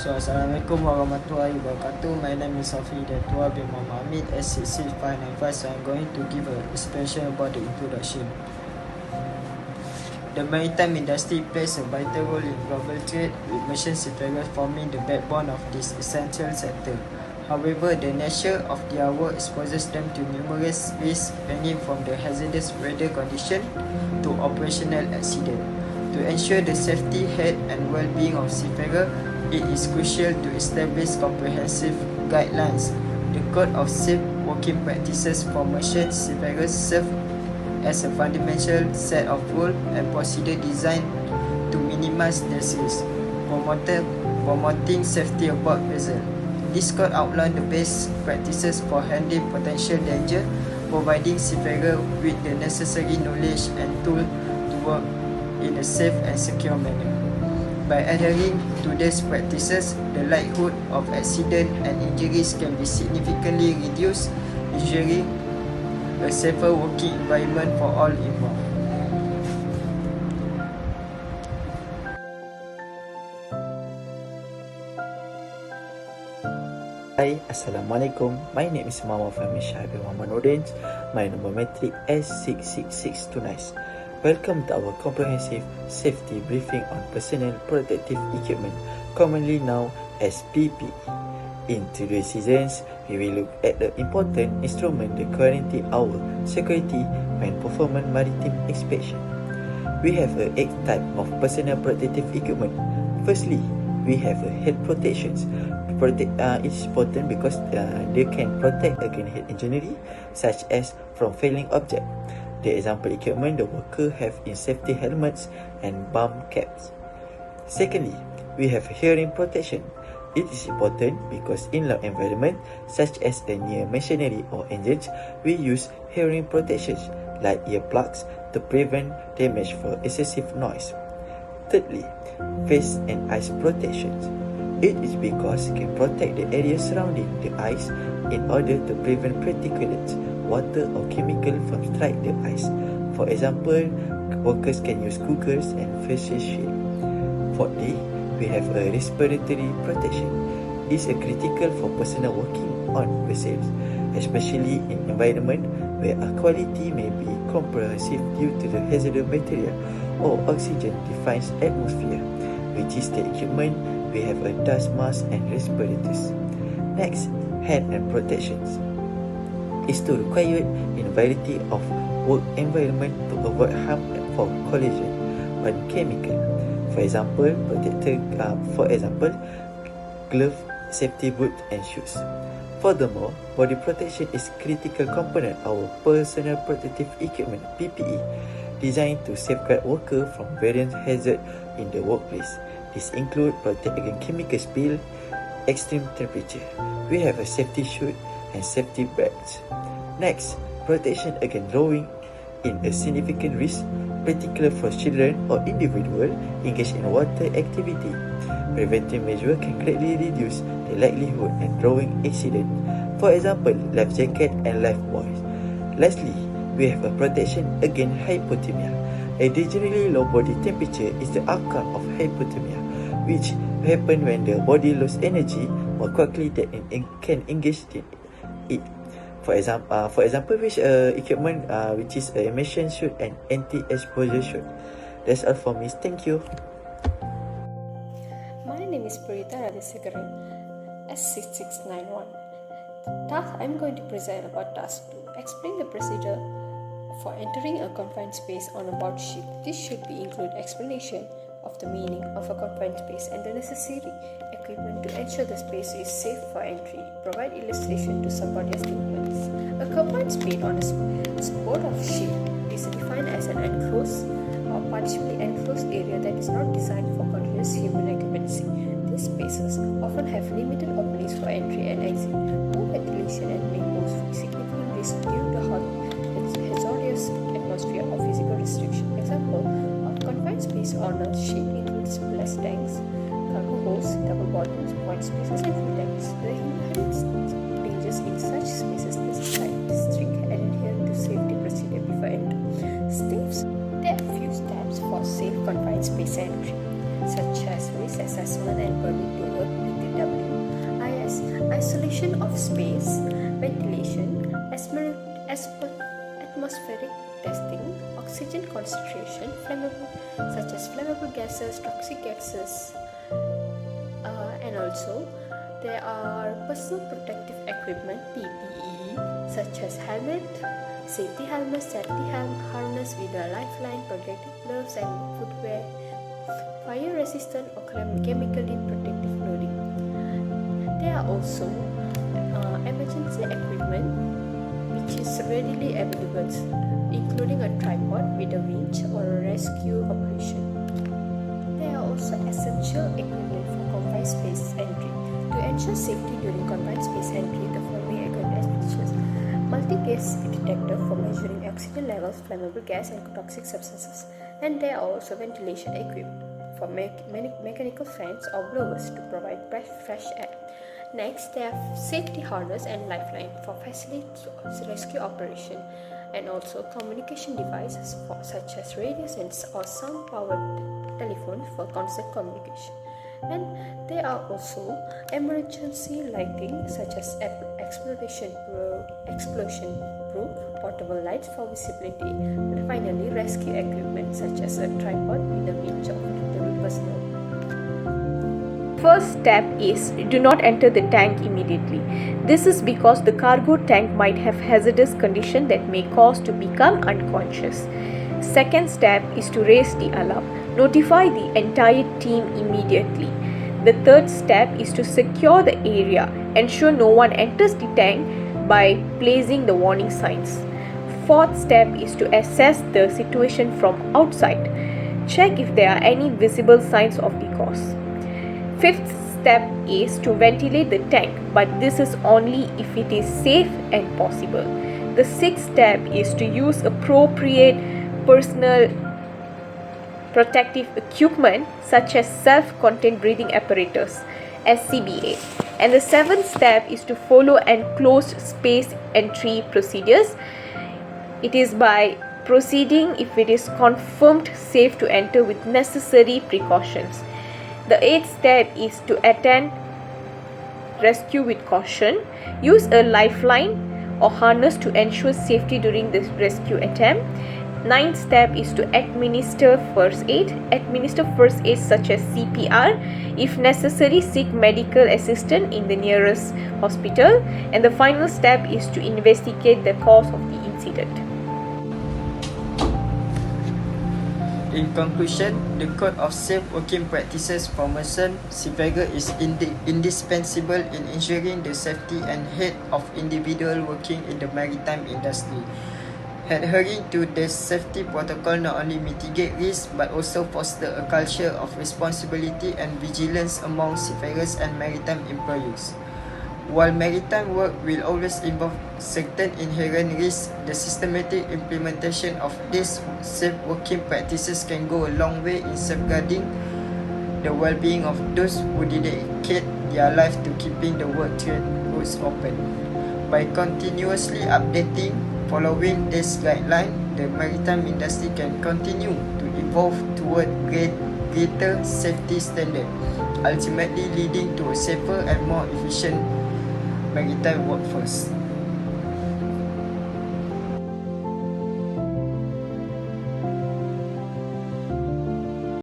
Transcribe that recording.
So, Assalamualaikum warahmatullahi wabarakatuh. My name is Safi Datua bin Muhammad S66595. So, I'm going to give a explanation about the introduction. The maritime industry plays a vital role in global trade, with merchant seafarers forming the backbone of this essential sector. However, the nature of their work exposes them to numerous risks, ranging from the hazardous weather condition to operational accident. To ensure the safety, health and well-being of seafarers, it is crucial to establish comprehensive guidelines. The Code of Safe Working Practices for Merchant Seafarers serves as a fundamental set of rules and procedures designed to minimize these risks, promoting safety aboard vessels. This code outlines the best practices for handling potential danger, providing seafarers with the necessary knowledge and tools to work in a safe and secure manner. By adhering to these practices, the likelihood of accident and injuries can be significantly reduced, ensuring a safer working environment for all involved. Hai, Assalamualaikum. My name is Mama Fahmi Syahid Muhammad Nordin. My number metric S66629. Welcome to our comprehensive safety briefing on personal protective equipment, commonly known as PPE. In today's seasons, we will look at the important instrument that guarantee our security when performing maritime inspection. We have 8 types of personal protective equipment. Firstly, we have head protections. It's important because they can protect against head injury, such as from falling object. The example equipment the worker have in safety helmets and bum caps. Secondly, we have hearing protection. It is important because in loud environment, such as near machinery or engines, we use hearing protections like earplugs to prevent damage for excessive noise. Thirdly, face and eyes protections. It is because it can protect the area surrounding the eyes in order to prevent particulates, water or chemical from strike the eyes. For example, workers can use goggles and face shield. Fourthly, we have a respiratory protection. It's critical for personnel working on vessels, especially in environment where air quality may be comprehensive due to the hazardous material or oxygen-defined atmosphere, which is the equipment. We have a dust mask and respirators. Next, hand and protections. Is to require in a variety of work environment to avoid harm from collision on chemical. For example, glove, safety boot and shoes. Furthermore, body protection is critical component of our personal protective equipment (PPE), designed to safeguard worker from various hazards in the workplace. This include protect against chemical spill, extreme temperature. We have a safety chute and safety belts. Next, protection against drowning in a significant risk, particularly for children or individuals engaged in water activity. Preventive measures can greatly reduce the likelihood of drowning accident. For example, life jacket and life buoys. Lastly, we have a protection against hypothermia. A generally low body temperature is the outcome of hypothermia, which happens when the body loses energy more quickly than it can engage in it. For example, which equipment which is a emission chute and anti-exposure chute. That's all for me. Thank you. My name is Purita Radhisekaran, S6691. Task I'm going to present about task 2. Explain the procedure for entering a confined space on a board ship. This should be include explanation of the meaning of a confined space and the necessary equipment to ensure the space is safe for entry. Provide illustration to support your statements. A confined space on a board of ship is defined as an enclosed or partially enclosed area that is not designed for continuous human occupancy. These spaces often have limited openings for entry and exit, no ventilation, and may pose significant risk due to hot, hazardous atmosphere or physical restriction. Example of confined space on a ship includes splash tanks, cargo holds, double bottoms, void spaces, and fuel tanks. The inherent dangers in such spaces necessitate strict adherence to safety procedure before entry. Steps. There are few steps for safe confined space entry. such as risk assessment and permit to work with the WIS, isolation of space, ventilation, atmospheric testing, oxygen concentration, such as flammable gases, toxic gases, and also there are personal protective equipment (PPE) such as helmet, safety helmet, harness with a lifeline, protective gloves and footwear, fire resistant or chemically protective clothing. There are also emergency equipment which is readily available, including a tripod with a winch or a rescue operation. There are also essential equipment for confined space entry. To ensure safety during confined space entry, the following equipment features: multi-gas detector for measuring oxygen levels, flammable gas and toxic substances, and there are also ventilation equipment for mechanical fans or blowers to provide fresh air. Next, there are safety harness and lifeline for facilitate rescue operation, and also communication devices such as radios or sound-powered telephones for constant communication. And there are also emergency lighting such as explosion proof portable lights for visibility, and finally rescue equipment such as a tripod with a winch or portable personnel. First step is do not enter the tank immediately. This is because the cargo tank might have hazardous condition that may cause to become unconscious. Second step is to raise the alarm. Notify the entire team immediately. The third step is to secure the area. Ensure no one enters the tank by placing the warning signs. Fourth step is to assess the situation from outside. Check if there are any visible signs of the cause. Fifth step is to ventilate the tank, but this is only if it is safe and possible. The sixth step is to use appropriate personal protective equipment such as self-contained breathing apparatus (SCBA). And the seventh step is to follow enclosed space entry procedures. It is by proceeding if it is confirmed safe to enter with necessary precautions. The eighth step is to attend rescue with caution. Use a lifeline or harness to ensure safety during the rescue attempt. Ninth step is to administer first aid. Administer first aid such as CPR. If necessary, seek medical assistance in the nearest hospital. And the final step is to investigate the cause of the incident. In conclusion, the Code of Safe Working Practices for Maritime Seafarer is indispensable in ensuring the safety and health of individuals working in the maritime industry. Adhering to the safety protocol not only mitigate risk but also foster a culture of responsibility and vigilance among seafarers and maritime employees. While maritime work will always involve certain inherent risks, the systematic implementation of these safe working practices can go a long way in safeguarding the well-being of those who dedicate their life to keeping the work trade routes open. By continuously updating, following this guideline, the maritime industry can continue to evolve toward greater safety standards, ultimately leading to a safer and more efficient maritime workforce.